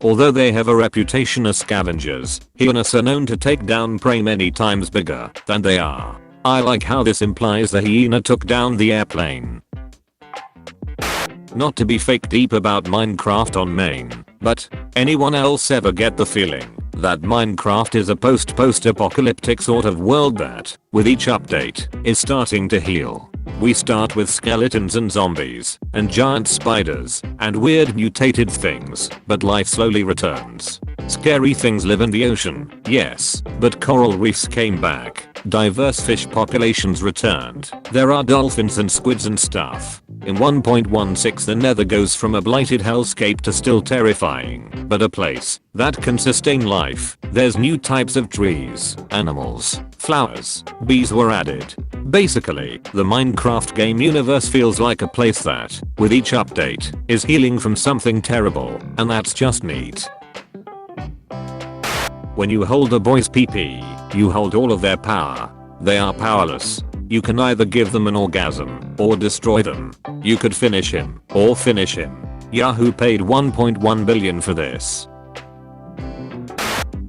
Although they have a reputation as scavengers, hyenas are known to take down prey many times bigger than they are. I like how this implies the hyena took down the airplane. Not to be fake deep about Minecraft on main, but anyone else ever get the feeling that Minecraft is a post-apocalyptic sort of world that, with each update, is starting to heal? We start with skeletons and zombies, and giant spiders, and weird mutated things, but life slowly returns. Scary things live in the ocean, yes, but coral reefs came back, diverse fish populations returned, there are dolphins and squids and stuff. In 1.16 the nether goes from a blighted hellscape to still terrifying, but a place that can sustain life. There's new types of trees, animals, flowers, bees were added. Basically, the Minecraft game universe feels like a place that, with each update, is healing from something terrible, and that's just neat. When you hold a boy's PP, you hold all of their power. They are powerless. You can either give them an orgasm, or destroy them. You could finish him, or finish him. Yahoo paid 1.1 billion for this.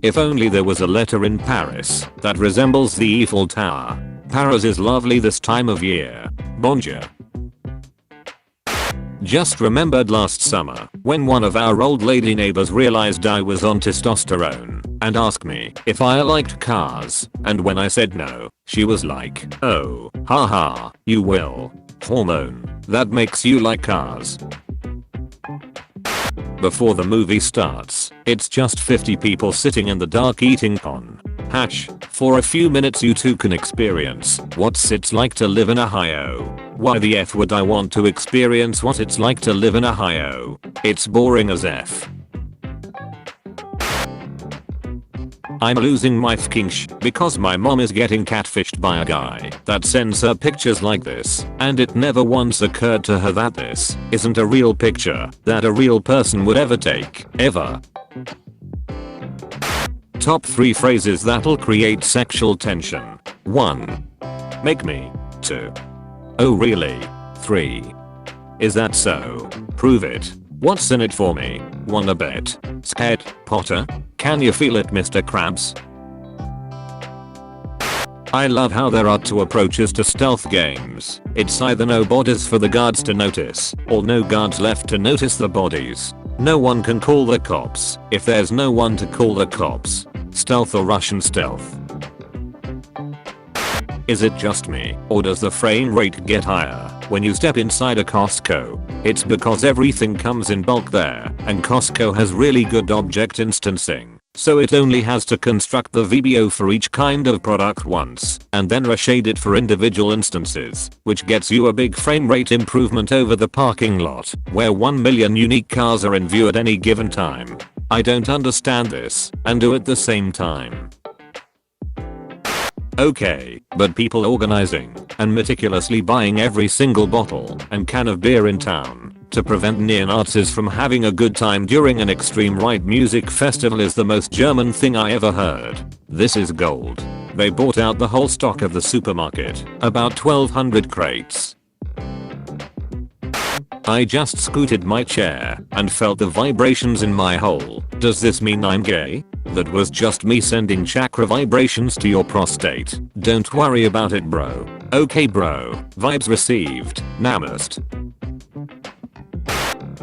If only there was a letter in Paris that resembles the Eiffel Tower. Paris is lovely this time of year. Bonjour. Just remembered last summer when one of our old lady neighbors realized I was on testosterone and asked me if I liked cars, and when I said no, she was like, oh, haha, you will. Hormone. That makes you like cars. Before the movie starts, it's just 50 people sitting in the dark eating con. Hatch, for a few minutes you two can experience what it's like to live in Ohio. Why the F would I want to experience what it's like to live in Ohio? It's boring as F. I'm losing my fucking sh because my mom is getting catfished by a guy that sends her pictures like this, and it never once occurred to her that this isn't a real picture that a real person would ever take, ever. Top 3 phrases that'll create sexual tension. 1. Make me. 2. Oh really? 3. Is that so? Prove it. What's in it for me? Wanna bet? Scared, Potter? Can you feel it, Mr. Krabs? I love how there are 2 approaches to stealth games. It's either no bodies for the guards to notice, or no guards left to notice the bodies. No one can call the cops if there's no one to call the cops. Stealth or Russian stealth? Is it just me, or does the frame rate get higher when you step inside a Costco? It's because everything comes in bulk there, and Costco has really good object instancing, so it only has to construct the VBO for each kind of product once, and then reshade it for individual instances, which gets you a big frame rate improvement over the parking lot, where 1 million unique cars are in view at any given time. I don't understand this, and do at the same time. Okay, but people organizing and meticulously buying every single bottle and can of beer in town to prevent neo-Nazis from having a good time during an extreme right music festival is the most German thing I ever heard. This is gold. They bought out the whole stock of the supermarket, about 1200 crates. I just scooted my chair and felt the vibrations in my hole. Does this mean I'm gay? That was just me sending chakra vibrations to your prostate. Don't worry about it, bro. Okay bro, vibes received. Namaste.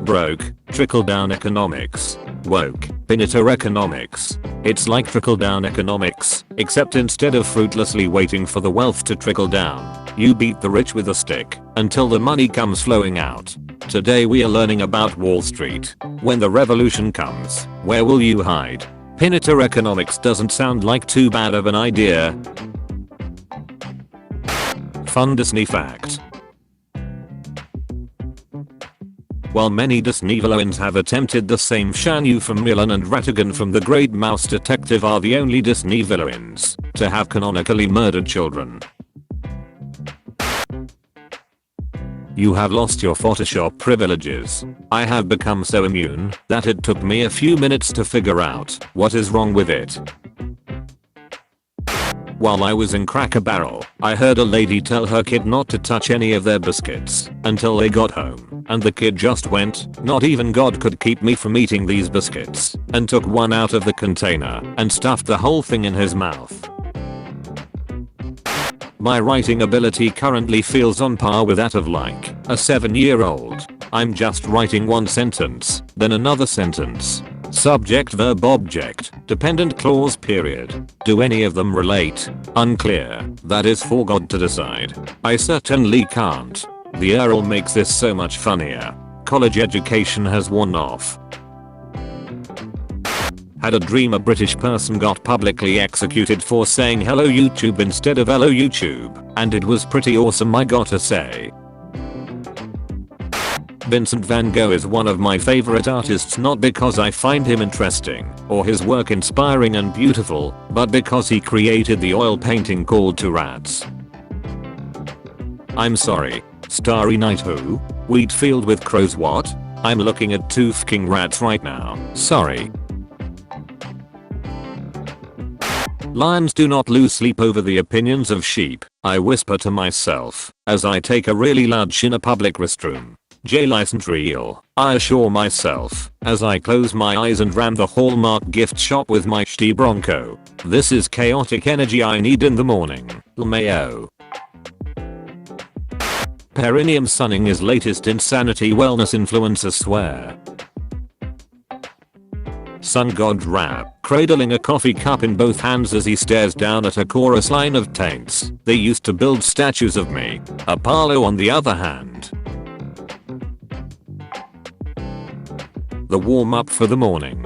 Broke, trickle down economics. Woke, Pinator economics. It's like trickle down economics, except instead of fruitlessly waiting for the wealth to trickle down, you beat the rich with a stick until the money comes flowing out. Today we are learning about Wall Street. When the revolution comes, where will you hide? Pinator economics doesn't sound like too bad of an idea. Fun Disney fact. While many Disney villains have attempted the same, Shanu from Milan and Ratigan from The Great Mouse Detective are the only Disney villains to have canonically murdered children. You have lost your Photoshop privileges. I have become so immune that it took me a few minutes to figure out what is wrong with it. While I was in Cracker Barrel, I heard a lady tell her kid not to touch any of their biscuits until they got home, and the kid just went, "Not even God could keep me from eating these biscuits," and took one out of the container and stuffed the whole thing in his mouth. My writing ability currently feels on par with that of like a 7-year-old. I'm just writing one sentence, then another sentence. Subject, verb, object, dependent clause, period. Do any of them relate? Unclear. That is for God to decide. I certainly can't. The URL makes this so much funnier. College education has worn off. Had a dream a British person got publicly executed for saying hello YouTube instead of hello YouTube, and it was pretty awesome, I gotta say. Vincent van Gogh is one of my favorite artists, not because I find him interesting or his work inspiring and beautiful, but because he created the oil painting called To Rats. I'm sorry. Starry Night who? Wheat field with crows what? I'm looking at 2 fucking rats right now. Sorry. Lions do not lose sleep over the opinions of sheep, I whisper to myself as I take a really loud shit in a public restroom. J license real, I assure myself as I close my eyes and ram the Hallmark gift shop with my shitty Bronco. This is chaotic energy I need in the morning. LMAO. Perineum sunning is latest insanity wellness influencer swear. Sun God rap, cradling a coffee cup in both hands as he stares down at a chorus line of taints. They used to build statues of me. Apollo on the other hand. The warm up for the morning.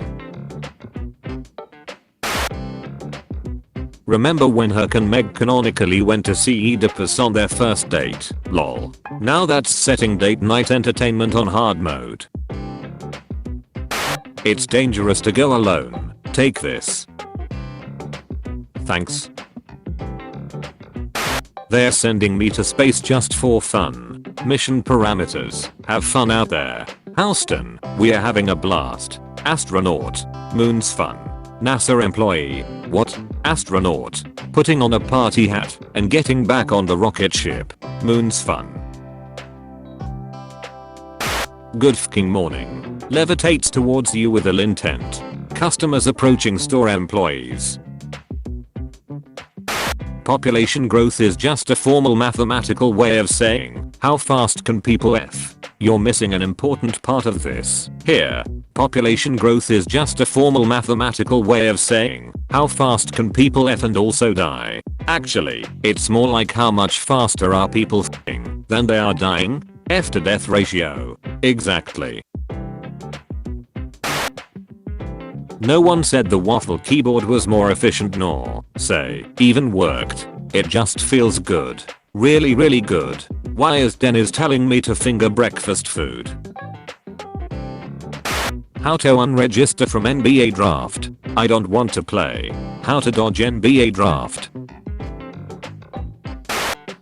Remember when Herc and Meg canonically went to see Oedipus on their first date? Lol. Now that's setting date night entertainment on hard mode. It's dangerous to go alone. Take this. Thanks. They're sending me to space just for fun. Mission parameters. Have fun out there. Houston, we are having a blast. Astronaut. Moon's fun. NASA employee. What? Astronaut. Putting on a party hat and getting back on the rocket ship. Moon's fun. Good fucking morning. Levitates towards you with ill intent. Customers approaching store employees. Population growth is just a formal mathematical way of saying, how fast can people F? You're missing an important part of this. Here, population growth is just a formal mathematical way of saying, how fast can people F and also die? Actually, it's more like how much faster are people f***ing than they are dying? F to death ratio. Exactly. No one said the waffle keyboard was more efficient nor, say, even worked. It just feels good. Really really good. Why is Dennis telling me to finger breakfast food? How to unregister from NBA draft. I don't want to play. How to dodge NBA draft.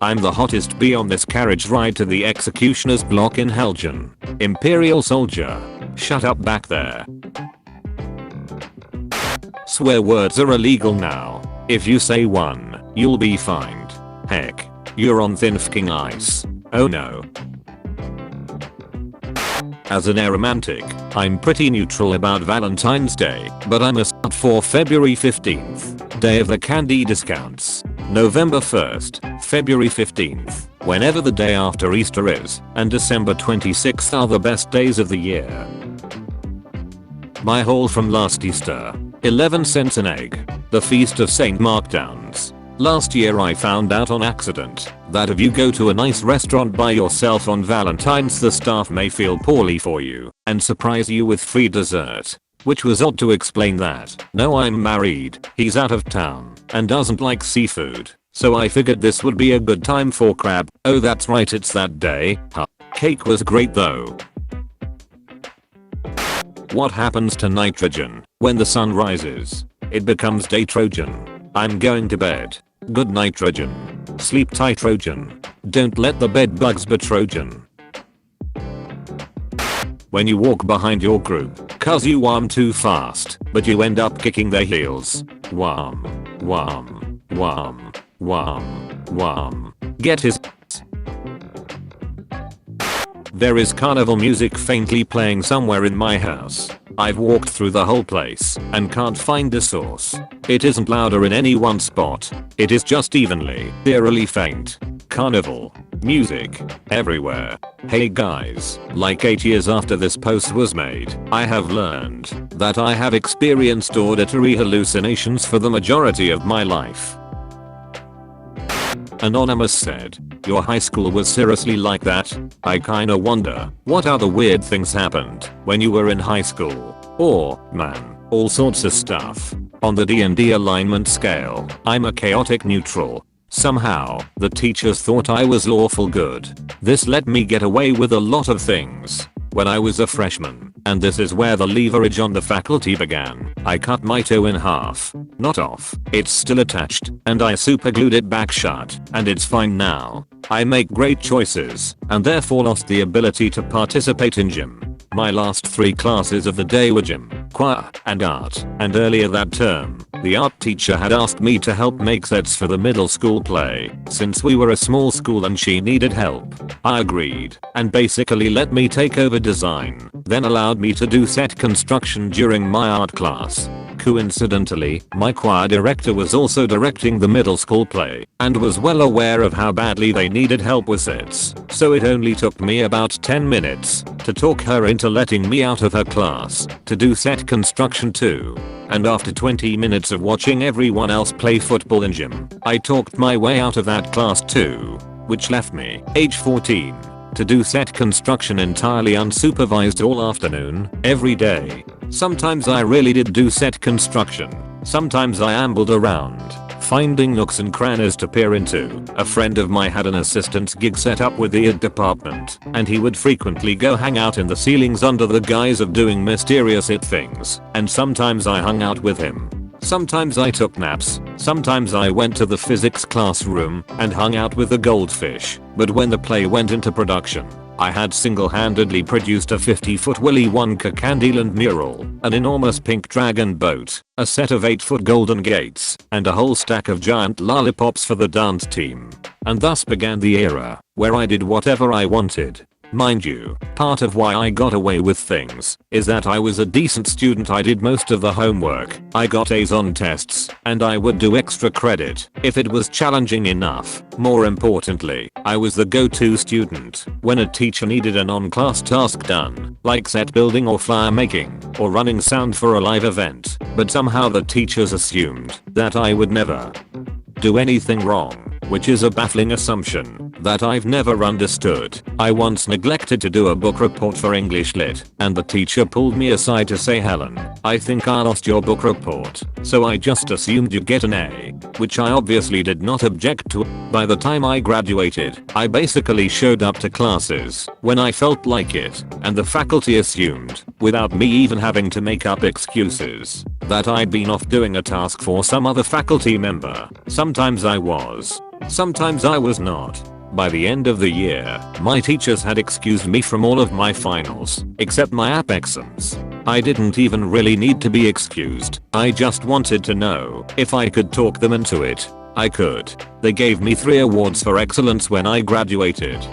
I'm the hottest bee on this carriage ride to the executioner's block in Helgen. Imperial soldier. Shut up back there. Swear words are illegal now. If you say one, you'll be fined. Heck, you're on thin fucking ice. Oh no. As an aromantic, I'm pretty neutral about Valentine's Day, but I'm a slut for February 15th, day of the candy discounts. November 1st, February 15th, whenever the day after Easter is, and December 26th are the best days of the year. My haul from last Easter. 11 cents an egg. The Feast of St. Markdowns. Last year I found out on accident that if you go to a nice restaurant by yourself on Valentine's, the staff may feel poorly for you and surprise you with free dessert. Which was odd to explain that. No, I'm married, he's out of town, and doesn't like seafood. So I figured this would be a good time for crab. Oh that's right, it's that day. Huh. Cake was great though. What happens to nitrogen when the sun rises? It becomes day Trojan. I'm going to bed. Good nitrogen. Sleep tight Trojan. Don't let the bed bugs be Trojan. When you walk behind your group, cause you warm too fast, but you end up kicking their heels. Wham. Wham. Wham. Wham. Wham. Get his. There is carnival music faintly playing somewhere in my house. I've walked through the whole place and can't find the source. It isn't louder in any one spot. It is just evenly, eerily faint. Carnival music everywhere. Hey guys, like 8 years after this post was made, I have learned that I have experienced auditory hallucinations for the majority of my life. Anonymous said, your high school was seriously like that? I kinda wonder what other weird things happened when you were in high school. Or, man, all sorts of stuff. On the D&D alignment scale, I'm a chaotic neutral. Somehow, the teachers thought I was lawful good. This let me get away with a lot of things. When I was a freshman, and this is where the leverage on the faculty began, I cut my toe in half. Not off, it's still attached, and I superglued it back shut, and it's fine now. I make great choices, and therefore lost the ability to participate in gym. My last 3 classes of the day were gym, choir, and art, and earlier that term, the art teacher had asked me to help make sets for the middle school play, since we were a small school and she needed help. I agreed, and basically let me take over design, then allowed me to do set construction during my art class. Coincidentally, my choir director was also directing the middle school play, and was well aware of how badly they needed help with sets, so it only took me about 10 minutes to talk her into letting me out of her class to do set construction too. And after 20 minutes of watching everyone else play football in gym, I talked my way out of that class too, which left me, age 14, to do set construction entirely unsupervised all afternoon, every day. Sometimes I really did do set construction. Sometimes I ambled around, finding nooks and crannies to peer into. A friend of mine had an assistant's gig set up with the art department, and he would frequently go hang out in the ceilings under the guise of doing mysterious it things, and sometimes I hung out with him. Sometimes I took naps, sometimes I went to the physics classroom and hung out with the goldfish, but when the play went into production, I had single-handedly produced a 50-foot Willy Wonka Candyland mural, an enormous pink dragon boat, a set of 8-foot golden gates, and a whole stack of giant lollipops for the dance team. And thus began the era, where I did whatever I wanted. Mind you, part of why I got away with things is that I was a decent student. I did most of the homework, I got A's on tests, and I would do extra credit if it was challenging enough. More importantly, I was the go-to student when a teacher needed an on-class task done, like set building or flyer making, or running sound for a live event, but somehow the teachers assumed that I would never do anything wrong, which is a baffling assumption that I've never understood. I once neglected to do a book report for English Lit, and the teacher pulled me aside to say, Helen, I think I lost your book report, so I just assumed you'd get an A, which I obviously did not object to. By the time I graduated, I basically showed up to classes when I felt like it, and the faculty assumed, without me even having to make up excuses, that I'd been off doing a task for some other faculty member. Sometimes I was. Sometimes I was not. By the end of the year, my teachers had excused me from all of my finals, except my app exams. I didn't even really need to be excused. I just wanted to know if I could talk them into it. I could. They gave me 3 awards for excellence when I graduated.